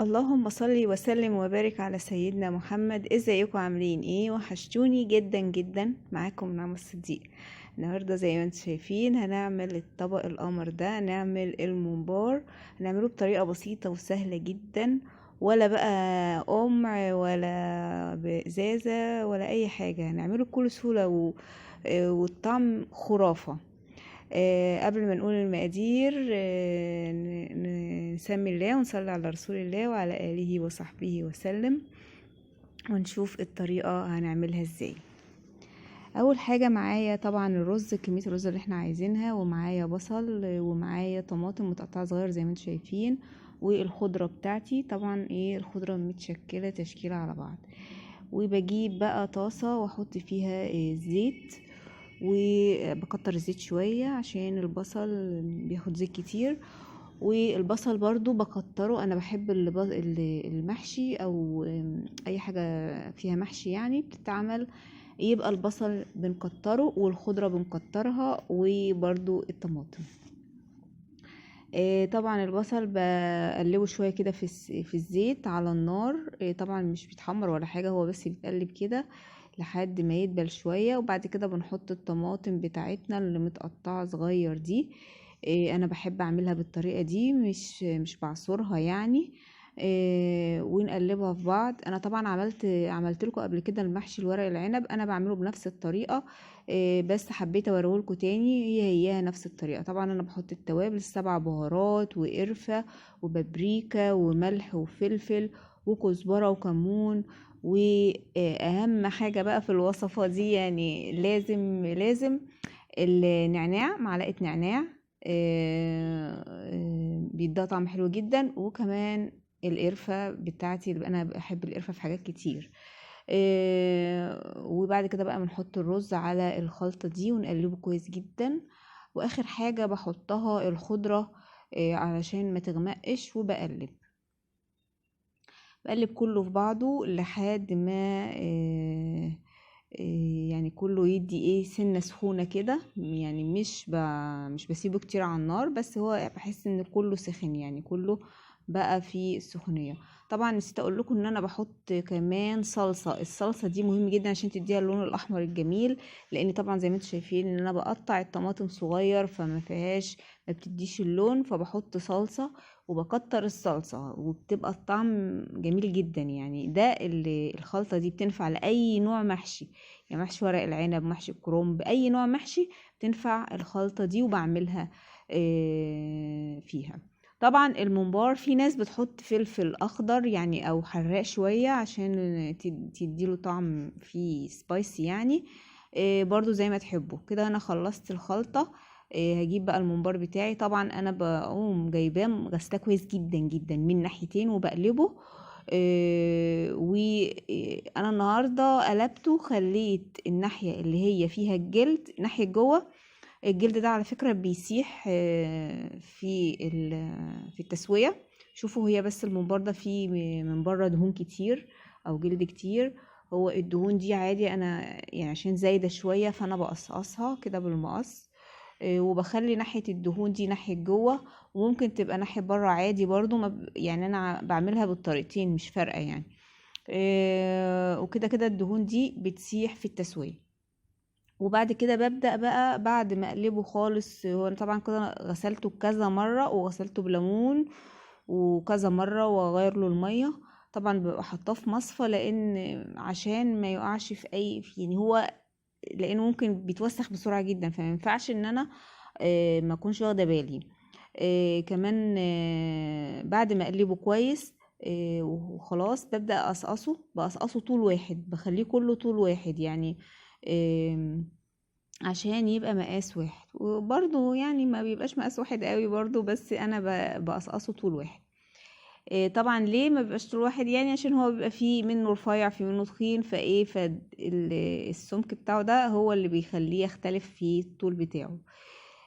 اللهم صل وسلم وبارك على سيدنا محمد. ازيكم عاملين ايه؟ وحشتوني جدا جدا. معاكم نعمة الصديق. النهارده زي ما انتم شايفين هنعمل الطبق القمر ده، نعمل الممبار. هنعمله بطريقة بسيطة وسهلة جدا، ولا بقى قمع ولا بإزازة ولا اي حاجة. هنعمله بكل سهولة والطعم خرافة. قبل ما نقول المقادير، نسمي الله ونصلي على رسول الله وعلى آله وصحبه وسلم، ونشوف الطريقة هنعملها ازاي. اول حاجة معايا طبعا الرز، كمية الرز اللي احنا عايزينها، ومعايا بصل، ومعايا طماطم متقطعة صغير زي ما انتم شايفين، والخضرة بتاعتي طبعا الخضرة متشكلة تشكيلة على بعض. وبجيب بقى طاسة واحط فيها زيت، وبكتر الزيت شوية عشان البصل بياخد زيت كتير. والبصل برضو بكتره، انا بحب المحشي او اي حاجة فيها محشي يعني بتتعمل، يبقى البصل بنكتره والخضرة بنكترها، وبرضو الطماطم. طبعا البصل بقلبه شوية كده في الزيت على النار. طبعا مش بيتحمر ولا حاجة، هو بس بيتقلب كده لحد ما يدبل شوية. وبعد كده بنحط الطماطم بتاعتنا اللي متقطعة صغير دي. انا بحب اعملها بالطريقة دي، مش بعصرها يعني. ونقلبها في بعض. انا طبعا عملت لكم قبل كده المحشي الورق العنب، انا بعمله بنفس الطريقة. بس حبيت اوريهولكوا تاني، هي نفس الطريقة. طبعا انا بحط التوابل 7 بهارات وقرفة وبابريكا وملح وفلفل وكزبرة وكمون. واهم حاجة بقى في الوصفة دي، يعني لازم لازم النعناع، معلقة نعناع. بيديها طعم حلو جدا. وكمان القرفة بتاعتي، اللي انا بحب القرفة في حاجات كتير. وبعد كده بقى بنحط الرز على الخلطة دي ونقلبه كويس جدا. واخر حاجة بحطها الخضرة علشان ما تغمقش، بقلب كله في بعضه لحد ما يعني كله يدي سنة سخونة كده، يعني مش بسيبه كتير على النار، بس هو بحس ان كله سخن، يعني كله بقى في السخونية. طبعا نسيت اقول لكم ان انا بحط كمان صلصة. الصلصة دي مهم جدا عشان تديها اللون الاحمر الجميل، لان طبعا زي ما انتم شايفين ان انا بقطع الطماطم صغير، ما بتديش اللون، فبحط صلصة وبكتر الصلصة، وبتبقى الطعم جميل جدا. يعني ده اللي الخلطة دي بتنفع لأي نوع محشي، يعني محشي ورق العنب، محشي الكرنب، أي نوع محشي تنفع الخلطة دي، وبعملها فيها. طبعا الممبار في ناس بتحط فلفل أخضر يعني أو حراق شوية عشان تديله طعم فيه سبايسي يعني. برضو زي ما تحبوا كده. أنا خلصت الخلطة. هجيب بقى الممبار بتاعي. طبعا انا بقوم جايباه غسلاه كويس جدا جدا من ناحيتين وبقلبه. وانا النهارده قلبته، خليت الناحيه اللي هي فيها الجلد ناحيه جوه. الجلد ده على فكره بيسيح في التسويه. شوفوا، هي بس الممبار ده فيه من بره دهون كتير او جلد كتير. هو الدهون دي عادي، انا يعني عشان زايده شويه فانا بقصقصها كده بالمقص. وبخلي ناحية الدهون دي ناحية جوه، وممكن تبقى ناحية بره عادي برضو. ما يعني انا بعملها بالطريقتين، مش فارقة يعني. وكده كده الدهون دي بتسيح في التسوية. وبعد كده ببدأ بقى بعد ما اقلبه خالص. هو انا طبعا كده غسلته كذا مرة، وغسلته بليمون وكذا مرة، واغير له المية. طبعا ببقى حاطاه في مصفى، لان عشان ما يقعش في يعني هو لانه ممكن بيتوسخ بسرعة جدا، فما ينفعش ان انا ما اكونش واخده بالي. كمان بعد ما اقلبه كويس وخلاص ببدأ بقصقصه طول واحد، بخليه كله طول واحد يعني. عشان يبقى مقاس واحد، وبرضه يعني ما بيبقاش مقاس واحد قوي برضه، بس انا بقصقصه طول واحد. طبعا ليه ما بيبقاش طول واحد؟ يعني عشان هو بيبقى فيه منه رفيع فيه منه تخين، فالسمك بتاعه ده هو اللي بيخليه يختلف في الطول بتاعه.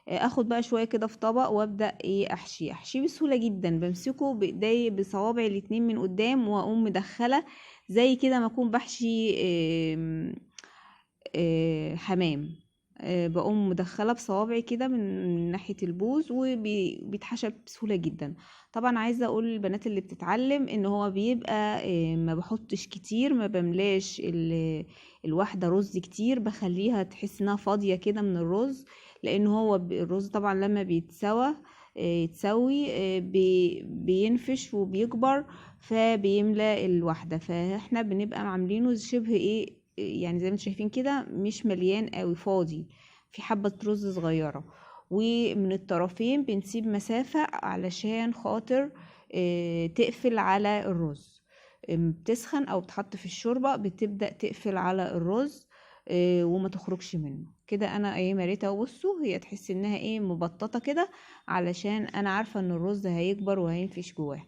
اخد بقى شويه كده في طبق، وابدا احشيه بسهوله جدا. بمسكه بايدي بصوابعي الاتنين من قدام، واقوم مدخله زي كده ما اكون بحشي حمام. بقوم مدخله بصوابعي كده من ناحيه البوز وبيتحشى بسهوله جدا. طبعا عايزه اقول للبنات اللي بتتعلم ان هو بيبقى ما بحطش كتير، ما بملاش الواحده رز كتير، بخليها تحس انها فاضيه كده من الرز، لان هو الرز طبعا لما بيتسوى يتسوي بينفش وبيكبر فبيملى الواحده، فاحنا بنبقى عاملينه شبه يعني زي ما انتم شايفين كده مش مليان قوي، فاضي في حبة رز صغيرة. ومن الطرفين بنسيب مسافة علشان خاطر تقفل على الرز. بتسخن او بتحط في الشوربة بتبدأ تقفل على الرز وما تخرجش منه كده. انا مريتها، بصوا هي تحس انها مبططة كده، علشان انا عارفة ان الرز هيكبر وهينفش جواه.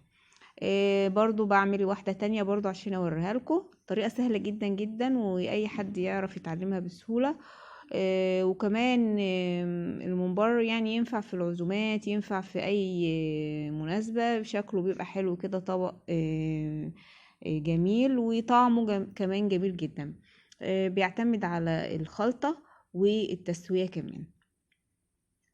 برضو بعمل واحدة تانية برضو عشان اوريها لكم. طريقة سهلة جدا جدا واي حد يعرف يتعلمها بسهولة. وكمان الممبار يعني ينفع في العزومات، ينفع في اي مناسبة، شكله بيبقى حلو كده، طبق جميل وطعمه كمان جميل جدا. بيعتمد على الخلطة والتسوية كمان.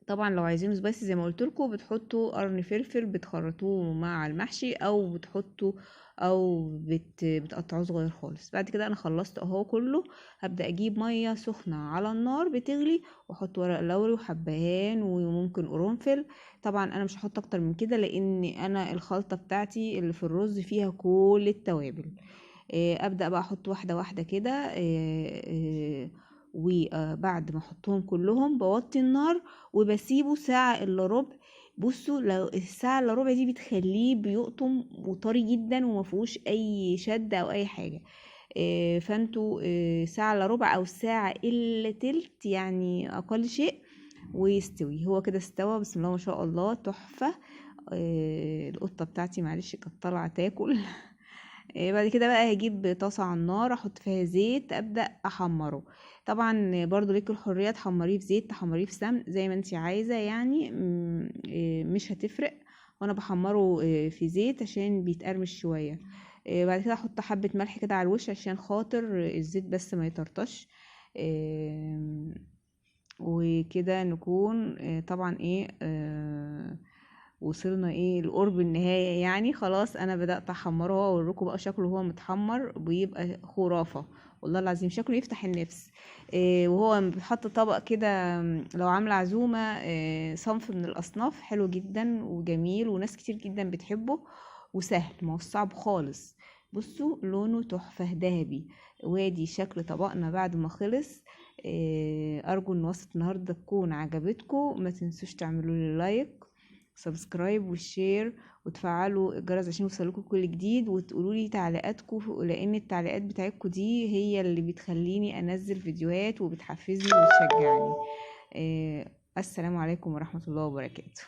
طبعا لو عايزينه سبايسي زي ما قلت لكم بتحطوا قرن فلفل بتخرطوه مع المحشي، او بتحطوا او بتقطعوه صغير خالص. بعد كده انا خلصت اهو كله. هبدا اجيب ميه سخنه على النار بتغلي، واحط ورق لوري وحبهان وممكن قرنفل. طبعا انا مش هحط اكتر من كده لان انا الخلطه بتاعتي اللي في الرز فيها كل التوابل. ابدا بقى احط واحده واحده كده. وبعد ما احطهم كلهم بوطي النار وبسيبه ساعة الا ربع. بصوا لو الساعة الا ربع دي بتخليه بيقطم وطري جدا ومفيهوش اي شد او اي حاجة. فانتوا ساعة الا ربع او ساعة الا تلت يعني اقل شيء ويستوي. هو كده استوى، بسم الله ما شاء الله، تحفة. القطة بتاعتي معلش كانت طالعة تاكل. بعد كده بقى هجيب طاسة على النار احط فيها زيت، ابدأ احمره. طبعا برضو ليك الحرية تحمريه في زيت تحمريه في سمن زي ما انتي عايزة يعني، مش هتفرق. وانا بحمره في زيت عشان بيتقرمش شوية. بعد كده احط حبة ملح كده على الوش عشان خاطر الزيت بس ما يطرطش. وكده نكون طبعا وصلنا لقرب النهاية يعني. خلاص انا بدأت احمره، واوريكم بقى شكله وهو متحمر بيبقى خرافة، والله العظيم شكله يفتح النفس. وهو بيحط طبق كده لو عاملة عزومة صنف من الاصناف، حلو جدا وجميل وناس كتير جدا بتحبه وسهل، ما هو صعب خالص. بصوا لونه تحفة ذهبي. وادي شكل طبقنا بعد ما خلص. ارجو ان وصفة النهاردة تكون عجبتكم. ما تنسوش تعملوا لي لايك سبسكرايب والشير وتفعلوا الجرس عشان يوصلكوا كل جديد، وتقولوا لي تعليقاتكم، لان التعليقات بتاعتكم دي هي اللي بتخليني انزل فيديوهات وبتحفزني وتشجعني. السلام عليكم ورحمة الله وبركاته.